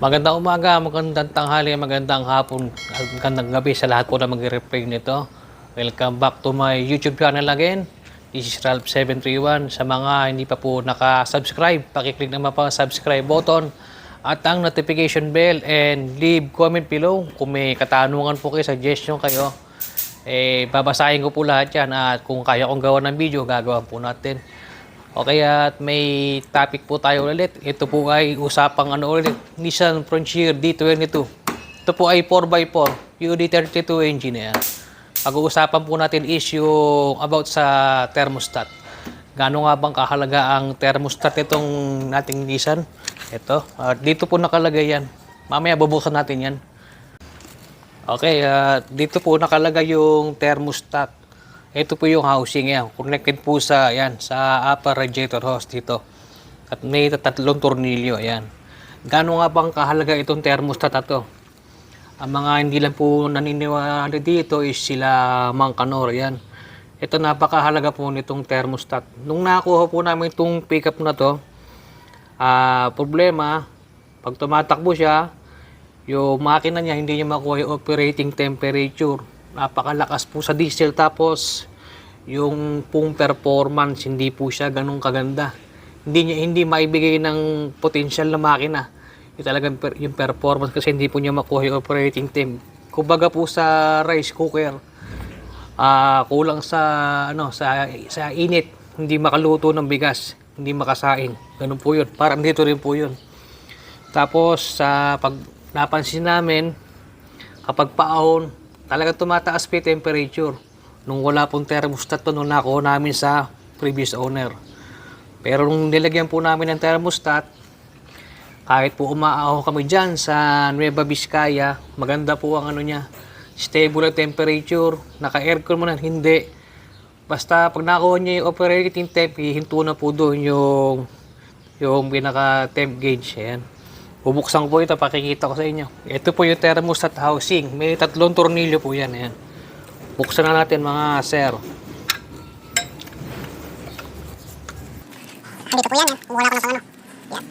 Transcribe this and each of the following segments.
Magandang umaga, magandang tanghali, magandang hapon, magandang gabi sa lahat po na mag-replay nito. Welcome back to my YouTube channel again. This is Ralph731. Sa mga hindi pa po naka-subscribe, pakiclick naman po ang subscribe button at ang notification bell and leave comment below. Kung may katanungan po kayo, suggestion kayo, babasahin ko po lahat yan at kung kaya kong gawa ng video, gagawa po natin. Okay, at may topic po tayo ulit. Ito po ay usapang ulit, Nissan Frontier D22. Ito po ay 4x4, UD32 engine yan. Pag-uusapan po natin is yung about sa thermostat. Gaano nga bang kahalaga ang thermostat itong nating Nissan? Ito, dito po nakalagay yan. Mamaya bubuksan natin yan. Okay, dito po nakalagay yung thermostat. Ito po yung housing yan. Connected po sa, yan, sa upper radiator hose dito. At may tatlong tornilyo. Yan. Gaano nga bang kahalaga itong thermostat na to? Ang mga hindi lang po naniniwala dito is sila Mang Kanor. Yan. Ito napakahalaga po nitong thermostat. Nung nakuha po namin itong pickup na to, problema, pag tumatakbo siya, yung makina niya hindi niya makuha yung operating temperature. Napakalakas po sa diesel, tapos yung pong performance hindi po siya ganun kaganda. Hindi maibigay ng potential na makina. Yung talagang yung performance kasi hindi po niya makuha yung operating temp. Kumbaga po sa rice cooker, kulang sa sa init, hindi makaluto ng bigas, hindi makasaing. Ganun po 'yun. Parang dito rin po 'yun. Tapos pag napansin namin, kapag paahon, talagang tumataas pa yung temperature. Nung wala pong thermostat to, nung nakuha namin sa previous owner. Pero nung nilagyan po namin ng thermostat, kahit po umaaho kami dyan sa Nueva Vizcaya, maganda po ang niya. Stable ang temperature, naka-aircon mo na, hindi. Basta pag nakuha niya yung operating temp, hihinto na po doon yung pinaka-temp gauge. Ayan. Bubuksan ko po ito, pakikita ko sa inyo. Ito po yung thermostat housing. May tatlong tornilyo po yan. Ayan. Buksan na natin mga sir. Dito po yan. Wala ko na sa ano. Yan.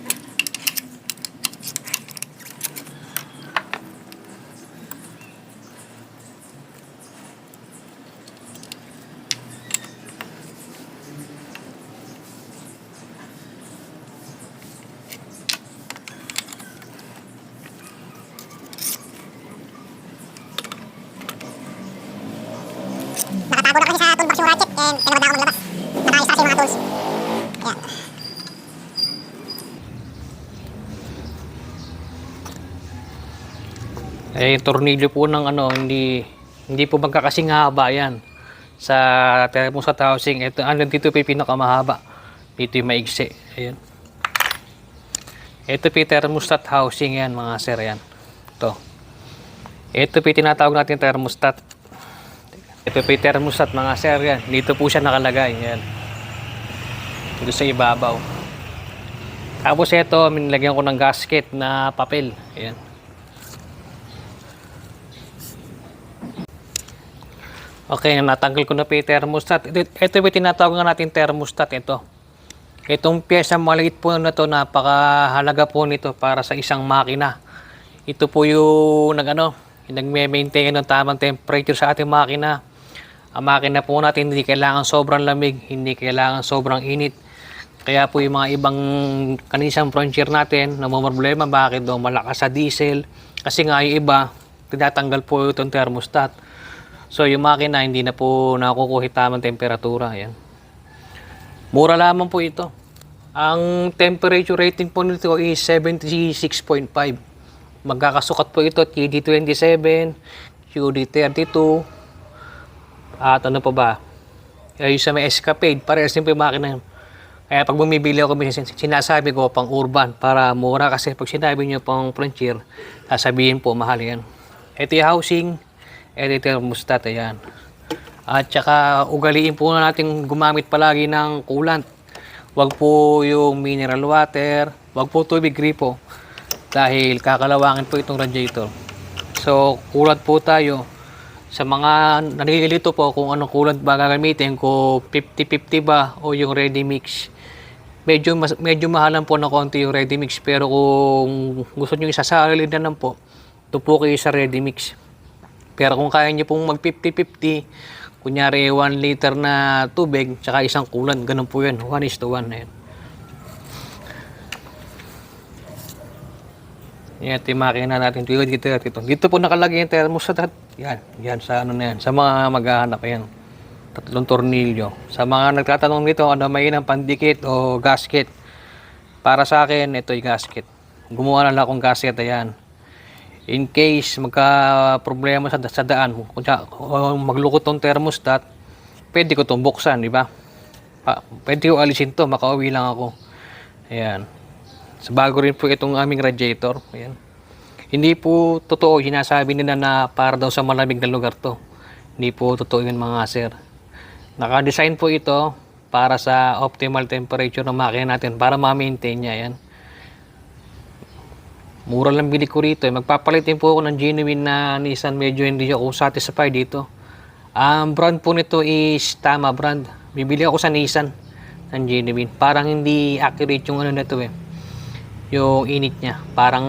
Nakatago na kasi sa toolbox yung ratchet and pinabada ako maglabas. Nakayos kasi yung mga tools. Ayan. Yung tornilyo po ng hindi po magkakasing haba yan. Sa thermostat housing, ito, dito po yung pinakamahaba. Dito yung maigsi. Ayan. Ito po yung thermostat housing yan, mga sir. Yan. Ito po yung tinatawag natin thermostat. Ito po yung thermostat, mga sir. Yan. Dito po siya nakalagay. Yan. Dito sa ibabaw. Tapos ito, nilagyan ko ng gasket na papel. Ayan. Okay, natanggal ko na po yung thermostat. Ito po yung tinatawag natin thermostat. Itong pyesa maliit po na to, napakahalaga po nito para sa isang makina. Ito po yung nagme-maintain ng tamang temperature sa ating makina. Ang makina po natin hindi kailangan sobrang lamig, hindi kailangan sobrang init. Kaya po yung mga ibang kanisang Frontier natin na problema, bakit daw malakas sa diesel? Kasi nga yung iba, tinatanggal po itong thermostat. So yung makina hindi na po nakukuha tamang temperatura. Ayan. Mura lamang po ito. Ang temperature rating po nito is 76.5. Magkakasukat po ito TD27, QD32, at ano pa ba? Yung sa may Escapade, parehas din po yung makina yun. Kaya pag bumibili ako, sinasabi ko pang urban para mura, kasi pag sinabi nyo pang Frontier, sasabihin po mahal yan. Ito yung housing, ito yung thermostat, ayan. At saka ugaliin po natin gumamit palagi ng coolant. Wag po yung mineral water, wag po tubig gripo, dahil kakalawangin po itong radiator. So coolant po tayo. Sa mga nanililito po kung anong coolant ba gagamitin, kung 50-50 ba o yung ready mix. medyo mahalan po ng konti yung ready mix, pero kung gusto niyo isasalin na lang po, ito po kayo sa ready mix. Pero kung kaya niyo pong mag 50-50, kunyari 1 liter na tubig tsaka isang kulan, ganun po yan, 1:1 na yan. Yan, ito yung makina natin. Dito po nakalagay yung thermostat. Yan sa ano na yan, sa mga maghahanap yan. 3 tornilyo. Sa mga nagtatanong nito, ano may ng pandikit o gasket. Para sa akin, ito yung gasket. Gumawa na lang akong gasket, ayan. In case magka-problema sa daan, kung maglukot tong thermostat, pwede ko itong buksan, di ba? Pwede ko alisin to, makauwi lang ako. Ayan. So, bago rin po itong aming radiator. Ayan. Hindi po totoo, sinasabi nila na para daw sa malamig na lugar to. Hindi po totoo yun mga sir. Naka-design po ito para sa optimal temperature ng makina natin para ma-maintain niya. Ayan. Mura lang bili ko rito. Magpapalit din po ako ng genuine na Nissan. Medyo hindi ako satisfied dito. Ang brand po nito is Tama brand. Bibili ako sa Nissan ng genuine. Parang hindi accurate yung ano na ito eh. Yung init niya. Parang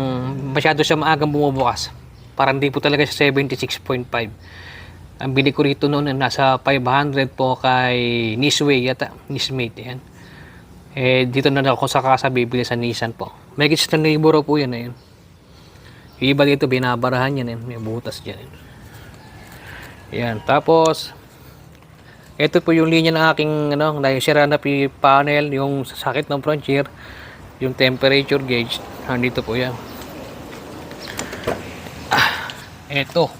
masyado siya maagang bumubukas. Parang di po talaga siya 76.5. Ang bili ko rito noon nasa 500 po kay Nisway yata. Nismate yan. Eh dito na ako sa kasa bibili sa Nissan po. May kits na libro po yan. Ayan. Yung iba dito binabarahan yan. May butas dyan. Ayan. Tapos ito po yung linya ng aking sira na panel. Yung sakit ng frontier. Yung temperature gauge, nandito po yan. Ito,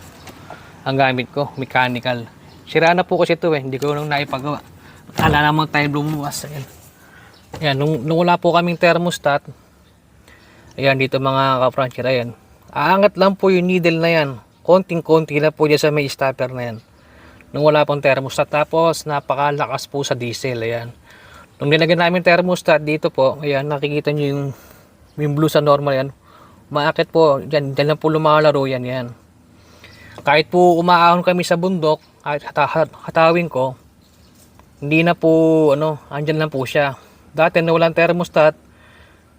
ang gamit ko, mechanical. Sira na po kasi ito eh, hindi ko nang naipagawa. Ala naman tayo lumuwas. Ayan. Ayan, nung wala po kaming thermostat, ayan dito mga ka-frontier, ayan. Aangat lang po yung needle na yan. Konting-konti na po dyan sa may stopper na yan. Nung wala pong thermostat, tapos napakalakas po sa diesel, ayan. Nung nilagyan namin thermostat dito po, ayan, nakikita nyo yung blue sa normal yan. Umaakit po, dyan lang po lumalaro yan, yan. Kahit po umaahon kami sa bundok, kahit hatawin ko, hindi na po, andyan lang po siya. Dati na walang thermostat,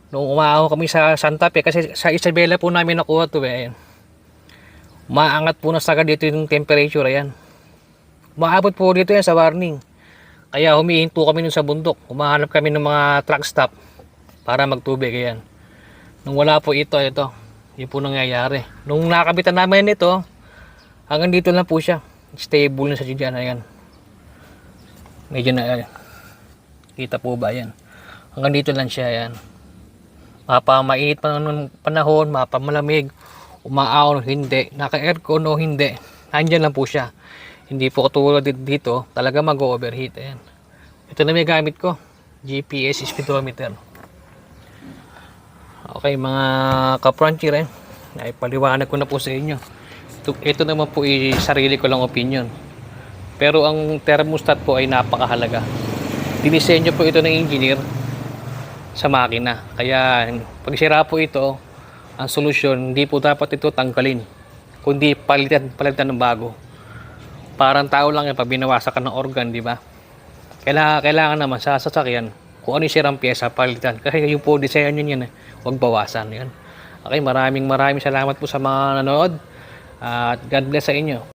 nung umaahon kami sa Santa Fe, kasi sa Isabela po namin nakuha ito eh. Umaangat po na sagad dito yung temperature, ayan. Umaabot po dito yan sa warning. Kaya humihinto kami nun sa bundok. Umahanap kami ng mga truck stop para magtubig. Ayan. Nung wala po ito. Yun po nangyayari. Nung nakabitan namin ito, hanggang dito lang po siya. Stable na sa dyan. Ayan. Medyo na, ayan. Kita po ba? Ayan. Hanggang dito lang siya. Ayan. Mapamainit pa ng panahon, mapamalamig, umaaon, hindi. Naka-aircon o hindi. Nandyan lang po siya. Hindi po katulad dito, talaga mag-overheat. Ayan. Ito na may gamit ko. GPS speedometer. Okay mga ka-frontier naipaliwanag ko na po sa inyo. Ito naman po sarili ko lang opinion. Pero ang thermostat po ay napakahalaga. Dinisenyo po ito ng engineer sa makina. Kaya pag sira po ito, ang solusyon, hindi po dapat ito tanggalin. Kundi palitan ng bago. Parang tao lang yan pag binawasan ka ng organ, di ba? Kailangan naman sa sasakyan, kung ano yung sirang pyesa, palitan. Kasi yung po design yun, huwag bawasan. Yan. Okay, maraming salamat po sa mga nanood. At God bless sa inyo.